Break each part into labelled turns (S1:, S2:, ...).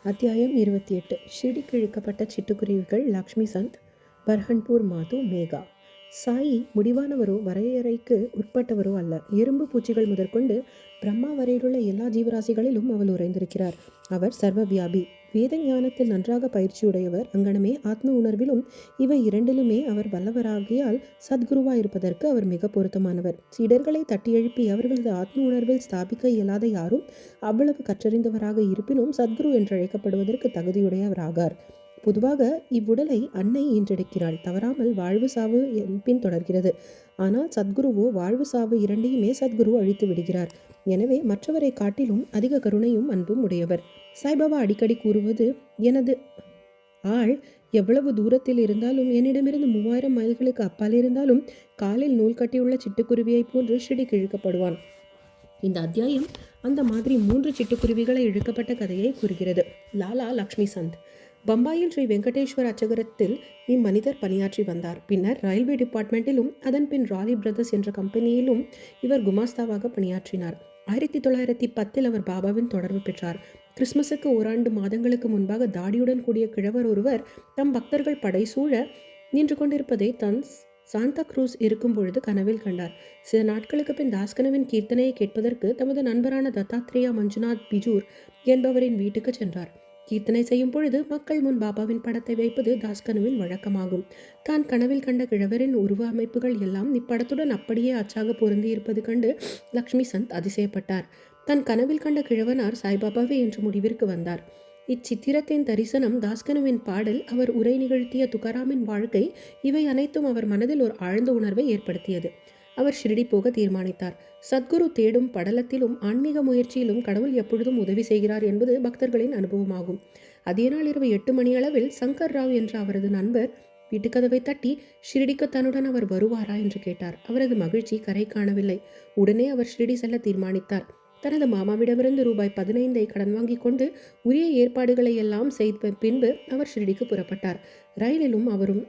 S1: அத்தியாயம் 28. ஷிர்டிக்கு இழுக்கப்பட்ட சிட்டுக்குருவிகள். லக்ஷ்மி சந்த், பர்ஹன்பூர் மாது, மேகா. சாயி முடிவானவரோ வரையறைக்கு உட்பட்டவரோ அல்ல. எறும்பு பூச்சிகள் முதற்கொண்டு பிரம்மா வரையிலுள்ள எல்லா ஜீவராசிகளிலும் அவள் உறைந்திருக்கிறார். அவர் சர்வவியாபி. வேத ஞானத்தில் நன்றாக பயிற்சியுடையவர். அங்கனமே ஆத்ம உணர்விலும் இவை இரண்டிலுமே அவர் வல்லவராகியால் சத்குருவாயிருப்பதற்கு அவர் மிக பொருத்தமானவர். சீடர்களை தட்டி எழுப்பி அவர்களது ஆத்ம உணர்வில் ஸ்தாபிக்க இயலாத யாரும் அவ்வளவு கற்றறிந்தவராக இருப்பினும் சத்குரு என்றழைக்கப்படுவதற்கு தகுதியுடையவராகார். பொதுவாக இவ்வுடலை அன்னை ஈன்றெடுக்கிறாள். தவறாமல் வாழ்வு சாவு பின் தொடர்கிறது. ஆனால் சத்குருவோ வாழ்வு சாவு இரண்டையுமே சத்குரு அழித்து விடுகிறார். எனவே மற்றவரை காட்டிலும் அதிக கருணையும் அன்பும் உடையவர். சாய்பாபா அடிக்கடி கூறுவது, எனது ஆள் எவ்வளவு தூரத்தில் இருந்தாலும், என்னிடமிருந்து 3000 மைல்களுக்கு அப்பால் இருந்தாலும் காலில் நூல் கட்டியுள்ள சிட்டுக்குருவியை போன்று ஷிர்டிக்கு இழுக்கப்படுவான். இந்த அத்தியாயம் அந்த மாதிரி 3 சிட்டுக்குருவிகளை இழுக்கப்பட்ட கதையை கூறுகிறது. லாலா லக்ஷ்மி சந்த். பம்பாயில் ஸ்ரீ வெங்கடேஸ்வர் அச்சகரத்தில் இம்மனிதர் பணியாற்றி வந்தார். பின்னர் ரயில்வே டிபார்ட்மெண்ட்டிலும் அதன் பின் ராலி பிரதர்ஸ் என்ற கம்பெனியிலும் இவர் குமாஸ்தாவாக பணியாற்றினார். 1910 அவர் பாபாவின் தொடர்பு பெற்றார். கிறிஸ்துமஸுக்கு ஓராண்டு மாதங்களுக்கு முன்பாக தாடியுடன் கூடிய கிழவர் ஒருவர் தம் பக்தர்கள் படைசூழ நின்று கொண்டிருப்பதை தன் சாந்தா க்ரூஸ் இருக்கும் பொழுது கனவில் கண்டார். சில நாட்களுக்கு பின் தாஸ்கனுவின் கீர்த்தனையை கேட்பதற்கு தமது நண்பரான தத்தாத்ரேயா மஞ்சுநாத் பிஜூர் என்பவரின் வீட்டுக்கு சென்றார். கீர்த்தனை செய்யும் பொழுது மக்கள் முன் பாபாவின் படத்தை வைப்பது தாஸ்கனுவின் வழக்கமாகும். தான் கனவில் கண்ட கிழவரின் உருவ அமைப்புகள் எல்லாம் இப்படத்துடன் அப்படியே அச்சாக பொருந்தி இருப்பது கண்டு லக்ஷ்மி சந்த் அதிசயப்பட்டார். தன் கனவில் கண்ட கிழவனார் சாய்பாபாவே என்று முடிவிற்கு வந்தார். இச்சித்திரத்தின் தரிசனம், தாஸ்கனுவின் பாடல், அவர் உரை நிகழ்த்திய துகாராமின் வாழ்க்கை, இவை அனைத்தும் அவர் மனதில் ஒரு ஆழ்ந்த உணர்வை ஏற்படுத்தியது. அவர் ஷிர்டி போக தீர்மானித்தார். சத்குரு தேடும் படலத்திலும் ஆன்மீக முயற்சியிலும் கடவுள் எப்பொழுதும் உதவி செய்கிறார் என்பது பக்தர்களின் அனுபவமாகும். அதே நாள் இரவு 8 மணியளவில் சங்கர் ராவ் என்ற அவரது நண்பர் வீட்டுக்கதவை தட்டி ஷிர்டிக்கு தன்னுடன் அவர் வருவாரா என்று கேட்டார். அவரது மகிழ்ச்சி கரை காணவில்லை. உடனே அவர் ஷிர்டி செல்ல தீர்மானித்தார். தனது மாமாவிடமிருந்து ₹15 கடன் வாங்கி கொண்டு உரிய ஏற்பாடுகளை எல்லாம் செய்த பின்பு அவர் ஷிர்டிக்கு புறப்பட்டார். ரயிலிலும் அவரும்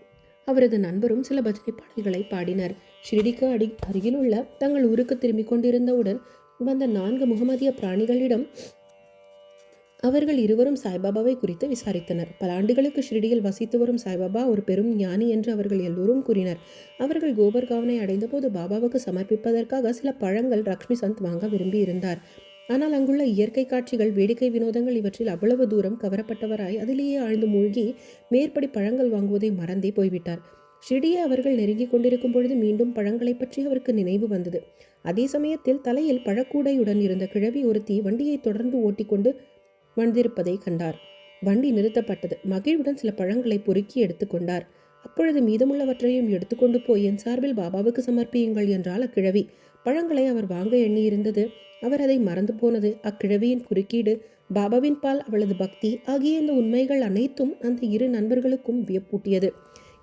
S1: அவரது நண்பரும் சில பஜனை பாடல்களை பாடினர். ஷிர்டிக்கு அருகில் உள்ள தங்கள் ஊருக்கு திரும்பிக் கொண்டிருந்தவுடன் வந்த 4 முகமதிய பிராணிகளிடம் அவர்கள் இருவரும் சாய்பாபாவை குறித்து விசாரித்தனர். பல ஆண்டுகளுக்கு ஷிர்டியில் வசித்து வரும் சாய்பாபா ஒரு பெரும் ஞானி என்று அவர்கள் எல்லோரும் கூறினர். அவர்கள் கோபர்காவனை அடைந்தபோது பாபாவுக்கு சமர்ப்பிப்பதற்காக சில பழங்கள் லக்ஷ்மி சந்த் வாங்க விரும்பி இருந்தார். ஆனால் அங்குள்ள இயற்கை காட்சிகள், வேடிக்கை வினோதங்கள் இவற்றில் அவ்வளவு தூரம் கவரப்பட்டவராய் அதிலேயே ஆழ்ந்து மூழ்கி மேற்படி பழங்கள் வாங்குவதை மறந்தே போய்விட்டார். ஷிர்டியை அவர்கள் நெருங்கி கொண்டிருக்கும் பொழுது மீண்டும் பழங்களை பற்றி அவருக்கு நினைவு வந்தது. அதே சமயத்தில் தலையில் பழக்கூடையுடன் இருந்த கிழவி ஒருத்தி வண்டியை தொடர்ந்து ஓட்டிக்கொண்டு வந்திருப்பதை கண்டார். வண்டி நிறுத்தப்பட்டது. மகிழ்வுடன் சில பழங்களை பொறுக்கி எடுத்துக்கொண்டார். அப்பொழுது மீதமுள்ளவற்றையும் எடுத்துக்கொண்டு போய் என் சார்பில் பாபாவுக்கு சமர்ப்பியுங்கள் என்றால் அக்கிழவி. பழங்களை அவர் வாங்க எண்ணியிருந்தது. அவர் அதை மறந்து போனது. அக்கிழவியின் குறுக்கீடு, பாபாவின் பால் அவளது பக்தி ஆகிய இந்த உண்மைகள் அனைத்தும் அந்த 2 நண்பர்களுக்கும் வியப்பூட்டியது.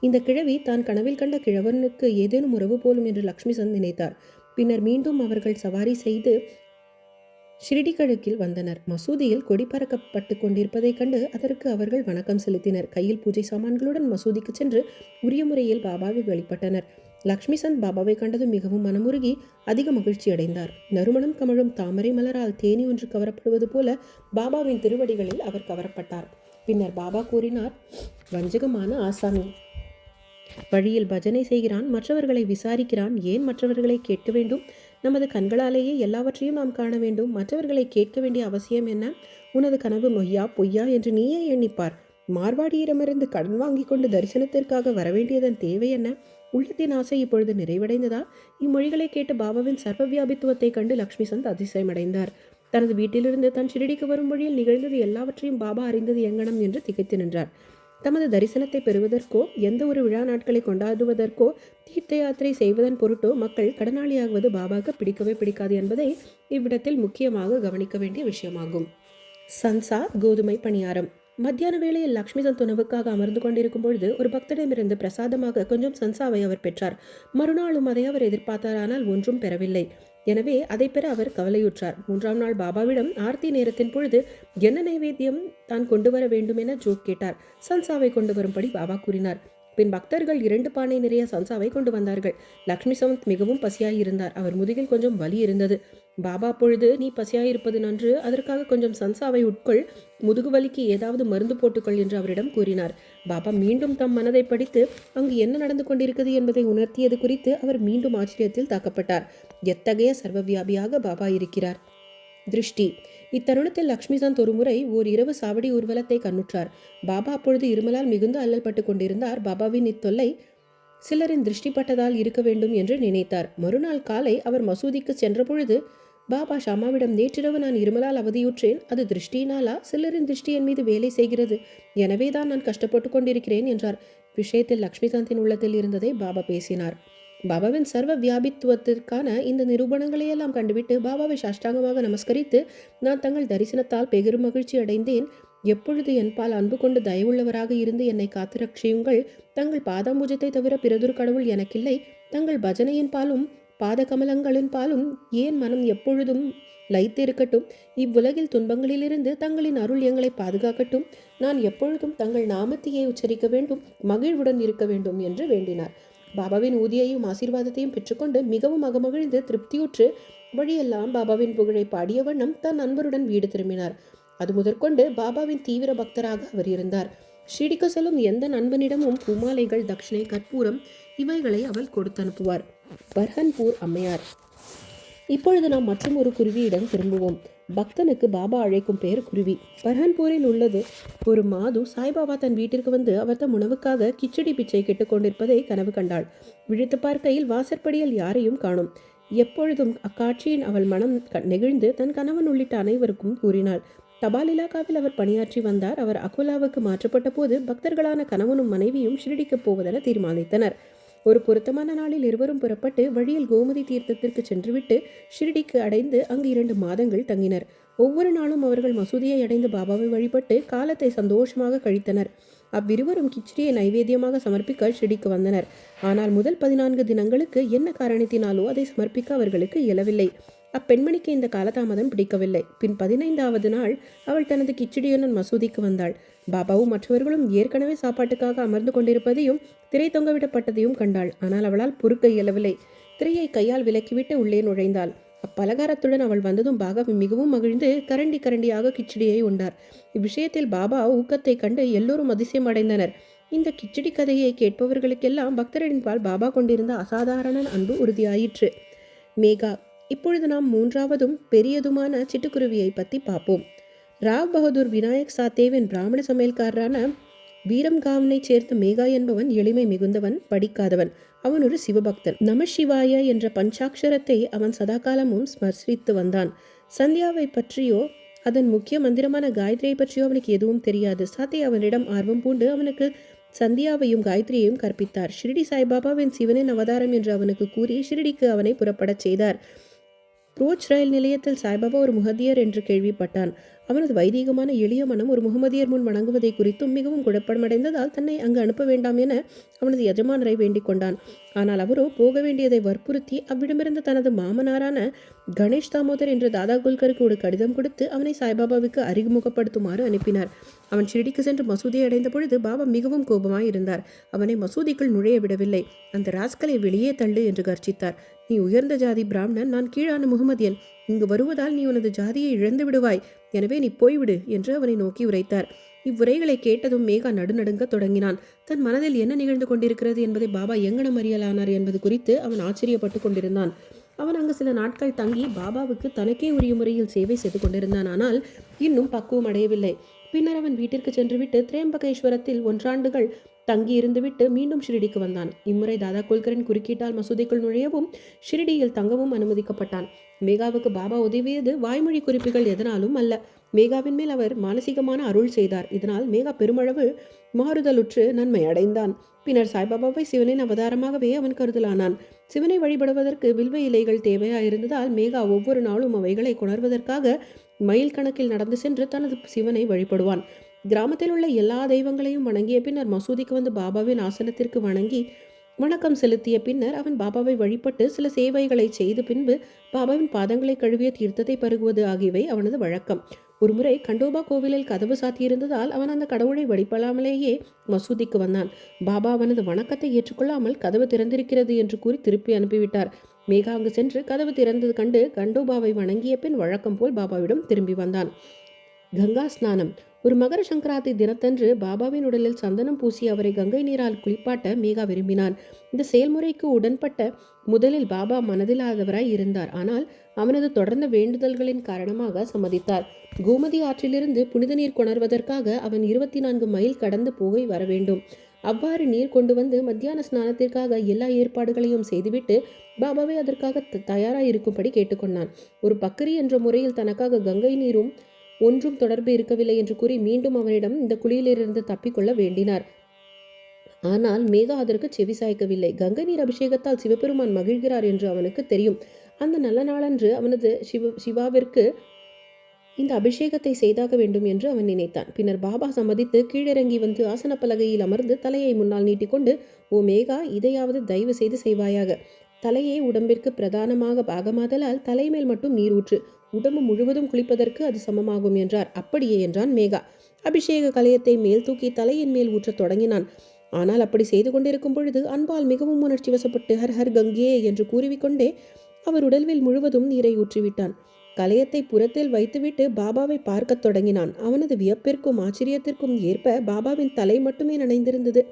S1: இந்த கிழவி தான் கனவில் கண்ட கிழவனுக்கு ஏதேனும் உறவு போலும் என்று லக்ஷ்மி சந்த் நினைத்தார். பின்னர் மீண்டும் அவர்கள் சவாரி செய்து ஷிர்டி கிழக்கில் வந்தனர். மசூதியில் கொடி பறக்கப்பட்டு கொண்டிருப்பதைக் கண்டு அதற்கு அவர்கள் வணக்கம் செலுத்தினர். கையில் பூஜை சாமான்களுடன் மசூதிக்கு சென்று உரிய முறையில் பாபாவை வழிபட்டனர். லக்ஷ்மி சந்த் பாபாவை கண்டதும் மிகவும் மனமுருகி அதிக மகிழ்ச்சி அடைந்தார். நறுமணம் கமழும் தாமரை மலரால் தேனி ஒன்று கவரப்படுவது போல பாபாவின் திருவடிகளில் அவர் கவரப்பட்டார். பின்னர் பாபா கூறினார், வஞ்சகமான ஆசாமி, வழியில் பஜனை செய்கிறான், மற்றவர்களை விசாரிக்கிறான். ஏன் மற்றவர்களை கேட்க வேண்டும்? நமது கண்களாலேயே எல்லாவற்றையும் நாம் காண வேண்டும். மற்றவர்களை கேட்க வேண்டிய அவசியம் என்ன? உனது கனவு பொய்யா என்று நீயே எண்ணிப்பார். மார்வாடியிடமிருந்து கடன் வாங்கி கொண்டு தரிசனத்திற்காக வரவேண்டியதன் தேவை என்ன? உள்ளத்தின் ஆசை இப்பொழுது நிறைவடைந்ததா? இம்மொழிகளை கேட்டு பாபாவின் சர்வவியாபித்துவத்தை கண்டு லக்ஷ்மி சந்த் அதிசயமடைந்தார். தனது வீட்டிலிருந்து தன் ஷிர்டிக்கு வரும் வழியில் நிகழ்ந்தது எல்லாவற்றையும் பாபா அறிந்தது எங்கனம் என்று திகைத்து நின்றார். தமது தரிசனத்தை பெறுவதற்கோ எந்த ஒரு விழா நாட்களை கொண்டாடுவதற்கோ தீர்த்த யாத்திரை செய்வதன் பொருட்டோ மக்கள் கடனாளியாகுவது பாபாவுக்கு பிடிக்கவே பிடிக்காது என்பதை இவ்விடத்தில் முக்கியமாக கவனிக்க வேண்டிய விஷயமாகும். சன்சா கோதுமை பணியாரம். மத்தியான வேளையில் லக்ஷ்மி சந்த் உணவுக்காக அமர்ந்து கொண்டிருக்கும் பொழுது ஒரு பக்தரிடமிருந்து பிரசாதமாக கொஞ்சம் சன்சாவை அவர் பெற்றார். மறுநாளும் அதை அவர் எதிர்பார்த்தார். ஆனால் ஒன்றும் பெறவில்லை. எனவே அதை பெற அவர் கவலையுற்றார். 3ஆம் நாள் பாபாவிடம் ஆர்த்தி நேரத்தின் பொழுது என்ன நைவேத்தியம் தான் கொண்டு வர வேண்டும் என ஜோக் கேட்டார். சன்சாவை கொண்டு வரும்படி பாபா கூறினார். பின் பக்தர்கள் 2 பானை நிறைய சன்சாவை கொண்டு வந்தார்கள். லக்ஷ்மி சந்த் மிகவும் பசியாய் இருந்தார். அவர் முதுகில் கொஞ்சம் வலி இருந்தது. பாபா பொழுது நீ பசியாயிருப்பது நன்று, அதற்காக கொஞ்சம் சன்சாவை உட்கொள், முதுகுவலிக்கு ஏதாவது மருந்து போட்டுக்கொள் என்று அவரிடம் கூறினார். பாபா மீண்டும் தம் மனதை படித்து அங்கு என்ன நடந்து கொண்டிருக்கிறது என்பதை உணர்த்தியது குறித்து அவர் மீண்டும் ஆச்சரியத்தில் தாக்கப்பட்டார். எத்தகைய சர்வவியாபியாக பாபா இருக்கிறார்! திருஷ்டி. இத்தருணத்தில் லக்ஷ்மிகாந்த் ஒருமுறை ஓர் இரவு சாவடி ஊர்வலத்தை கண்ணுற்றார். பாபா அப்பொழுது இருமலால் மிகுந்த அல்லல் பட்டு கொண்டிருந்தார். பாபாவின் இத்தொல்லை சிலரின் திருஷ்டிப்பட்டதால் இருக்க வேண்டும் என்று நினைத்தார். மறுநாள் காலை அவர் மசூதிக்கு சென்ற பொழுது பாபா ஷாமாவிடம், நேற்றிரவு நான் இருமலால் அவதியுற்றேன். அது திருஷ்டியினாலா? சிலரின் திருஷ்டி என் மீது வேலை செய்கிறது, எனவேதான் நான் கஷ்டப்பட்டு கொண்டிருக்கிறேன் என்றார். விஷயத்தில் லக்ஷ்மிகாந்தின் உள்ளத்தில் இருந்ததை பாபா பேசினார். பாபாவின் சர்வ வியாபித்துவத்திற்கான இந்த நிரூபணங்களையெல்லாம் கண்டுவிட்டு பாபாவை சாஷ்டாங்கமாக நமஸ்கரித்து, நான் தங்கள் தரிசனத்தால் பெரும் மகிழ்ச்சி அடைந்தேன். எப்பொழுது என்பால் அன்பு கொண்டு தயவுள்ளவராக இருந்து என்னை காத்து ரட்சியுங்கள். தங்கள் பாதாம்பூஜத்தை தவிர பிறதொரு கடவுள் எனக்கில்லை. தங்கள் பஜனையின் பாலும் பாத கமலங்களின் பாலும் ஏன் மனம் எப்பொழுதும் லைத்திருக்கட்டும். இவ்வுலகில் துன்பங்களிலிருந்து தங்களின் அருள் எங்களை பாதுகாக்கட்டும். நான் எப்பொழுதும் தங்கள் நாமத்தையே உச்சரிக்க வேண்டும், மகிழ்வுடன் இருக்க வேண்டும் என்று வேண்டினார். பாபாவின் ஊதியையும் ஆசீர்வாதத்தையும் பெற்றுக்கொண்டு மிகவும் அகமகிழ்ந்து திருப்தியுற்று வழியெல்லாம் பாபாவின் புகழை பாடிய வண்ணம் தன் நண்பருடன் வீடு திரும்பினார். அது முதற்கொண்டு பாபாவின் தீவிர பக்தராக அவர் இருந்தார். ஷீடிக்கு செல்லும் எந்த நண்பனிடமும் பூமாலைகள், தட்சிணை, கற்பூரம் இவைகளை அவள் கொடுத்து அனுப்புவார். பர்ஹன்பூர் அம்மையார். இப்பொழுது நாம் மற்றும் ஒரு குருவியிடம் திரும்புவோம். பக்தனுக்கு பாபா அழைக்கும் பெயர் குருவி. பர்ஹன்பூரில் உள்ளது ஒரு மாது சாய்பாபா தன் வீட்டிற்கு வந்து அவர் தம் உணவுக்காக கிச்சடி பிச்சை கேட்டுக்கொண்டிருப்பதை கனவு கண்டாள். விழித்து பார்க்கையில் வாசற்படியில் யாரையும் காணும். எப்பொழுதும் அக்காட்சியின் அவள் மனம் நெகிழ்ந்து தன் கணவன் உள்ளிட்ட அனைவருக்கும் கூறினாள். தபால் இலாக்காவில் அவர் பணியாற்றி வந்தார். அவர் அகோலாவுக்கு மாற்றப்பட்ட போது பக்தர்களான கணவனும் மனைவியும் ஷிரடிக்கு போவதென தீர்மானித்தனர். ஒரு பொருத்தமான நாளில் இருவரும் புறப்பட்டு வழியில் கோமதி தீர்த்தத்திற்கு சென்றுவிட்டு ஷிரடிக்கு அடைந்து அங்கு 2 மாதங்கள் தங்கினர். ஒவ்வொரு நாளும் அவர்கள் மசூதியை அடைந்து பாபாவை வழிபட்டு காலத்தை சந்தோஷமாக கழித்தனர். அவ்விருவரும் கிச்சடியை நைவேத்தியமாக சமர்ப்பிக்க ஷிரடிக்கு வந்தனர். ஆனால் முதல் 14 தினங்களுக்கு என்ன காரணத்தினாலோ அதை சமர்ப்பிக்க அவர்களுக்கு இயலவில்லை. அப்பெண்மணிக்கு இந்த காலதாமதம் பிடிக்கவில்லை. பின் 15வது நாள் அவள் தனது கிச்சடியுடன் மசூதிக்கு வந்தாள். பாபாவும் மற்றவர்களும் ஏற்கனவே சாப்பாட்டுக்காக அமர்ந்து கொண்டிருப்பதையும் திரை தொங்கவிடப்பட்டதையும் கண்டாள். ஆனால் அவளால் பொறுக்க இயலவில்லை. திரையை கையால் விலக்கிவிட்டு உள்ளே நுழைந்தாள். அப்பலகாரத்துடன் அவள் வந்ததும் பாபா மிகவும் மகிழ்ந்து கரண்டி கரண்டியாக கிச்சடியை உண்டார். இவ்விஷயத்தில் பாபா ஊக்கத்தை கண்டு எல்லோரும் அதிசயம் அடைந்தனர். இந்த கிச்சடி கதையை கேட்பவர்களுக்கெல்லாம் பக்தரின் பால் பாபா கொண்டிருந்த அசாதாரண அன்பு உறுதியாயிற்று. மேகா. இப்பொழுது நாம் 3வதும் பெரியதுமான சிட்டுக்குருவியை பற்றி பார்ப்போம். ராவ் பகதூர் விநாயக் சாத்தேவின் பிராமண சமையல்காரரான வீரம்காவனை சேர்ந்த மேகா என்பவன் எளிமை மிகுந்தவன், படிக்காதவன். அவன் ஒரு சிவபக்தன். நம சிவாய என்ற பஞ்சாட்சரத்தை அவன் சதாகாலமும் ஸ்மரித்து வந்தான். சந்தியாவை பற்றியோ அதன் முக்கிய மந்திரமான காயத்ரியை பற்றியோ அவனுக்கு எதுவும் தெரியாது. சாத்தே அவனிடம் ஆர்வம் பூண்டு அவனுக்கு சந்தியாவையும் காயத்ரியையும் கற்பித்தார். ஷிரடி சாய்பாபாவின் சிவனின் அவதாரம் என்று அவனுக்கு கூறி ஷிரடிக்கு அவனை புறப்படச் செய்தார். ரோச் ரயில் நிலையத்தில் சாய்பாபா ஒரு முஹத்தியர் என்று கேள்விப்பட்டான். அவனது வைதீகமான எளிய மனம் ஒரு முகமதியர் முன் வணங்குவதை குறித்தும் மிகவும் குழப்பமடைந்ததால் தன்னை அங்கு அனுப்ப வேண்டாம் என அவனது எஜமானரை வேண்டிக் கொண்டான். ஆனால் அவரோ போக வேண்டியதை வற்புறுத்தி அவ்விடமிருந்து தனது மாமனாரான கணேஷ் தாமோதர் என்ற தாதா குல்கருக்கு ஒரு கடிதம் கொடுத்து அவனை சாய்பாபாவுக்கு அறிமுகப்படுத்துமாறு அனுப்பினார். அவன் ஷிரடிக்கு சென்று மசூதியை அடைந்த பொழுது பாபா மிகவும் கோபமாய் இருந்தார். அவனை மசூதிக்குள் நுழைய விடவில்லை. அந்த ராஸ்கலை வெளியே தள்ளு என்று கர்ச்சித்தார். நீ உயர்ந்த ஜாதி பிராமணன், நான் கீழான முகமதியன். இங்கு வருவதால் நீ உனது ஜாதியை இழந்து விடுவாய். எனவே நீ போய்விடு என்று அவனை நோக்கி உரைத்தார். இவ்வுரைகளை கேட்டதும் மேகா நடுநடுங்க தொடங்கினான். தன் மனதில் என்ன நிகழ்ந்து கொண்டிருக்கிறது என்பதை பாபா எங்கனம் அறியலானார் என்பது குறித்து அவன் ஆச்சரியப்பட்டு கொண்டிருந்தான். அவன் அங்கு சில நாட்கள் தங்கி பாபாவுக்கு தனக்கே உரிய முறையில் சேவை செய்து கொண்டிருந்தான். ஆனால் இன்னும் பக்குவம் அடையவில்லை. பின்னர் அவன் வீட்டிற்கு சென்றுவிட்டு திரியம்பகேஸ்வரத்தில் 1 ஆண்டுகள் தங்கி இருந்துவிட்டு மீண்டும் ஷிரடிக்கு வந்தான். இம்முறை தாதா கோல்கரின் குறுக்கீட்டால் மசூதிக்குள் நுழையவும் ஷிரடியில் தங்கவும் அனுமதிக்கப்பட்டான். மேகாவுக்கு பாபா உதவியது வாய்மொழி குறிப்புகள் எதனாலும் அல்ல. மேகாவின் மேல் அவர் மானசீகமான அருள் செய்தார். இதனால் மேகா பெருமளவு மாறுதலுற்று நன்மை அடைந்தான். பின்னர் சாய்பாபாவை சிவனின் அவதாரமாகவே அவன் கருதலானான். சிவனை வழிபடுவதற்கு வில்வ இலைகள் தேவையாயிருந்ததால் மேகா ஒவ்வொரு நாளும் அவைகளை கொணர்வதற்காக மைல் கணக்கில் நடந்து சென்று தனது சிவனை வழிபடுவான். கிராமத்தில் உள்ள எல்லா தெய்வங்களையும் வணங்கிய பின்னர் மசூதிக்கு வந்து பாபாவின் ஆசனத்திற்கு வணங்கி வணக்கம் செலுத்திய பின்னர் அவன் பாபாவை வழிபட்டு சில சேவைகளை செய்த பின்பு பாபாவின் பாதங்களை கழுவிய தீர்த்தத்தை பருகுவது ஆகியவை அவனது வழக்கம். ஒருமுறை கண்டோபா கோவிலில் கதவு சாத்தியிருந்ததால் அவன் அந்த கடவுளை வழிபடாமலேயே மசூதிக்கு வந்தான். பாபா அவனது வணக்கத்தை ஏற்றுக்கொள்ளாமல் கதவு திறந்திருக்கிறது என்று கூறி திருப்பி அனுப்பிவிட்டார். மேகா அங்கு சென்று கதவு திறந்தது கண்டு கண்டோபாவை வணங்கிய பின் வழக்கம் போல் பாபாவிடம் திரும்பி வந்தான். கங்கா ஸ்நானம். ஒரு மகர சங்கராந்தி தினத்தன்று பாபாவின் உடலில் சந்தனம் பூசி அவரை கங்கை நீரால் குளிப்பாட்ட மேகா விரும்பினான். இந்த செயல்முறைக்கு உடன்பட்ட முதலில் பாபா மனதில்லாதவராய் இருந்தார். ஆனால் அவனது தொடர்ந்த வேண்டுதல்களின் காரணமாக சம்மதித்தார். கோமதி ஆற்றிலிருந்து புனித நீர் கொணர்வதற்காக அவன் 24 மைல் கடந்து போய் வர வேண்டும். அவ்வாறு நீர் கொண்டு வந்து மத்தியான ஸ்நானத்திற்காக எல்லா ஏற்பாடுகளையும் செய்துவிட்டு பாபாவை அதற்காக தயாராக இருக்கும்படி கேட்டுக்கொண்டான். ஒரு பக்கரி என்ற முறையில் தனக்காக கங்கை நீரும் ஒன்றும் தொடர்பு இருக்கவில்லை என்று கூறி மீண்டும் அவனிடம் இந்த குழியிலிருந்து தப்பிக்கொள்ள வேண்டினார். ஆனால் மேகா அதற்கு செவி சாய்க்கவில்லை. கங்கை நீர் அபிஷேகத்தால் சிவபெருமான் மகிழ்கிறார் என்று அவனுக்கு தெரியும். அந்த நல்ல நாளன்று அவனது சிவாவிற்கு இந்த அபிஷேகத்தை செய்தாக வேண்டும் என்று அவன் நினைத்தான். பின்னர் பாபா சம்மதித்து கீழிறங்கி வந்து ஆசன பலகையில் அமர்ந்து தலையை முன்னால் நீட்டிக்கொண்டு, ஓ மேகா, இதையாவது தயவு செய்து செய்வாயாக. தலையே உடம்பிற்கு பிரதானமாக பாகமாதலால் தலைமேல் மட்டும் நீர் ஊற்று. உடம்பு முழுவதும் குளிப்பதற்கு அது சமமாகும் என்றார். அப்படியே என்றான் மேகா. அபிஷேக கலையத்தை மேல் தூக்கி தலையின் மேல் ஊற்றத் தொடங்கினான். ஆனால் அப்படி செய்து கொண்டிருக்கும் பொழுது அன்பால் மிகவும் உணர்ச்சி வசப்பட்டு ஹர் ஹர் கங்கே என்று கூறிவிக்கொண்டே அவர் உடல்வில் முழுவதும் நீரை ஊற்றிவிட்டான். கலையத்தை புறத்தில் வைத்துவிட்டு பாபாவை பார்க்கத் தொடங்கினான். அவனது வியப்பிற்கும் ஆச்சரியத்திற்கும் ஏற்ப பாபாவின் தலை மட்டுமே நனைந்திருந்தது.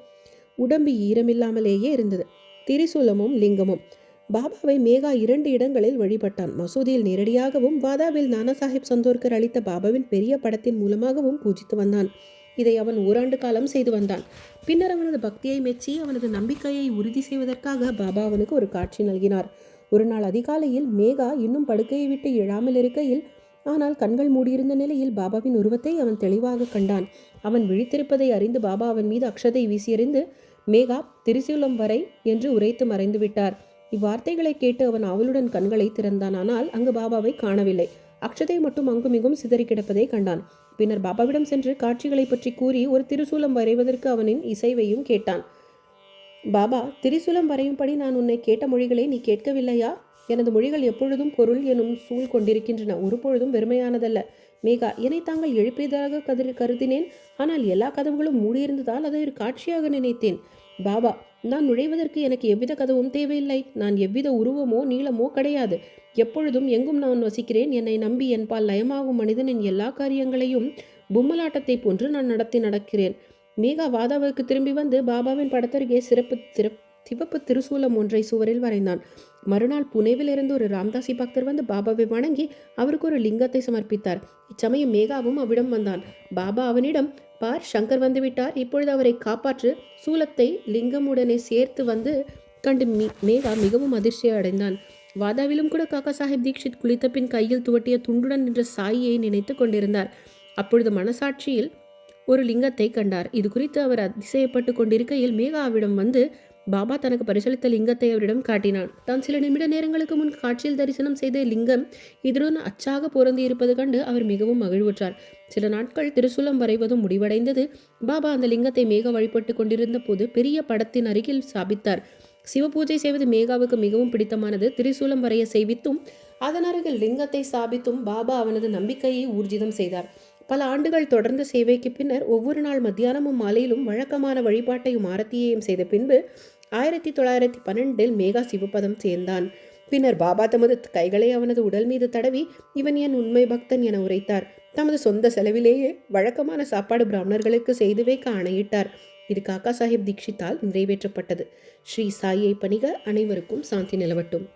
S1: உடம்பு ஈரமில்லாமலேயே இருந்தது. திரிசூலமும் லிங்கமும். பாபாவை மேகா 2 இடங்களில் வழிபட்டான். மசூதியில் நேரடியாகவும், வாதாவில் நானா சாஹிப் சந்தோர்கர் அளித்த பாபாவின் பெரிய படத்தின் மூலமாகவும் பூஜித்து வந்தான். இதை அவன் ஓராண்டு காலம் செய்து வந்தான். பின்னர் அவனது பக்தியை மெச்சி அவனது நம்பிக்கையை உறுதி செய்வதற்காக பாபா அவனுக்கு ஒரு காட்சி நல்கினார். ஒரு நாள் அதிகாலையில் மேகா இன்னும் படுக்கையை விட்டு எழாமல் இருக்கையில், ஆனால் கண்கள் மூடியிருந்த நிலையில் பாபாவின் உருவத்தை அவன் தெளிவாக கண்டான். அவன் விழித்திருப்பதை அறிந்து பாபா அவன் மீது அக்ஷதை வீசியறிந்து, மேகா, திரிசூலம் வரை என்று உரைத்து மறைந்து விட்டார். இவ்வார்த்தைகளை கேட்டு அவன் அவளுடன் கண்களை திறந்தான். ஆனால் அங்கு பாபாவை காணவில்லை. அக்ஷதை மட்டும் அங்குமிகும் சிதறி கிடப்பதை கண்டான். பின்னர் பாபாவிடம் சென்று காட்சிகளை பற்றி கூறி ஒரு திரிசூலம் வரைவதற்கு அவனின் இசைவையும் கேட்டான். பாபா, திரிசூலம் வரையும்படி நான் உன்னை கேட்ட மொழிகளை நீ கேட்கவில்லையா? எனது மொழிகள் எப்பொழுதும் பொருள் எனும் சூழ் கொண்டிருக்கின்றன, ஒருபொழுதும் வெறுமையானதல்ல. மேகா, என்னை தாங்கள் எழுப்பியதாக கருதினேன். ஆனால் எல்லா கதவுகளும் மூடியிருந்ததால் அதை ஒரு காட்சியாக நினைத்தேன். பாபா, நான் நுழைவதற்கு எனக்கு எவ்வித கதவும் தேவையில்லை. நான் எவ்வித உருவமோ நீளமோ கிடையாது. எப்பொழுதும் எங்கும் நான் வசிக்கிறேன். என்னை நம்பி என்பால் லயமாகும் மனிதனின் எல்லா காரியங்களையும் பொம்மலாட்டத்தை போன்று நான் நடக்கிறேன். மேகா வாதாவுக்கு திரும்பி வந்து பாபாவின் படத்தருகே சிவப்பு திருசூலம் ஒன்றை சுவரில் வரைந்தான். மறுநாள் புனேவில் இருந்து ஒரு ராம்தாசி பக்தர் வந்து பாபாவை வணங்கி அவருக்கு ஒரு லிங்கத்தை சமர்ப்பித்தார். இச்சமயம் மேகாவும் அவ்விடம் வந்தான். பாபா அவனிடம், பார், சங்கர் வந்துவிட்டார், இப்பொழுது அவரை காப்பாற்று. சூலத்தை லிங்கமுடனே சேர்த்து வந்து கண்டு மேகா மிகவும் அதிர்ச்சி அடைந்தான். வாதாவிலும் கூட காக்கா சாஹிப் தீக்ஷித் குளித்த பின் கையில் துவட்டிய துண்டுடன் நின்ற சாயியை நினைத்து கொண்டிருந்தார். அப்பொழுது மனசாட்சியில் ஒரு லிங்கத்தை கண்டார். இது குறித்து அவர் அதிசயப்பட்டு கொண்டிருக்கையில் மேகாவிடம் வந்து பாபா தனக்கு பரிசளித்த லிங்கத்தை அவரிடம் காட்டினான். தான் சில நிமிட நேரங்களுக்கு முன் காட்சியில் தரிசனம் செய்த லிங்கம் இதனுடன் அச்சாக பொருந்தி இருப்பது கண்டு அவர் மிகவும் மகிழ்வுற்றார். சில நாட்கள் திருசூலம் வரைவதும் முடிவடைந்தது. பாபா அந்த லிங்கத்தை மேகா வழிபட்டு கொண்டிருந்த போது பெரிய படத்தின் அருகில் ஸ்தாபித்தார். சிவபூஜை செய்வது மேகாவுக்கு மிகவும் பிடித்தமானது. திரிசூலம் வரைய செய்வித்தும் அதன் அருகில் லிங்கத்தை ஸ்தாபித்தும் பாபா அவனது நம்பிக்கையை ஊர்ஜிதம் செய்தார். பல ஆண்டுகள் தொடர்ந்த சேவைக்கு பின்னர் ஒவ்வொரு நாள் மத்தியானமும் மாலையிலும் வழக்கமான வழிபாட்டையும் ஆரத்தியையும் செய்த பின்பு 1912 மேகா சிவபதம் சேர்ந்தான். பின்னர் பாபா தமது கைகளை அவனது உடல் மீது தடவி, இவன் என் உண்மை பக்தன் என உரைத்தார். தமது சொந்த செலவிலேயே வழக்கமான சாப்பாடு பிராமணர்களுக்கு செய்து வைக்க ஆணையிட்டார். இது காக்கா சாஹிப் தீக்ஷித்தால் நிறைவேற்றப்பட்டது. ஸ்ரீ சாயை பணிக. அனைவருக்கும் சாந்தி நிலவட்டும்.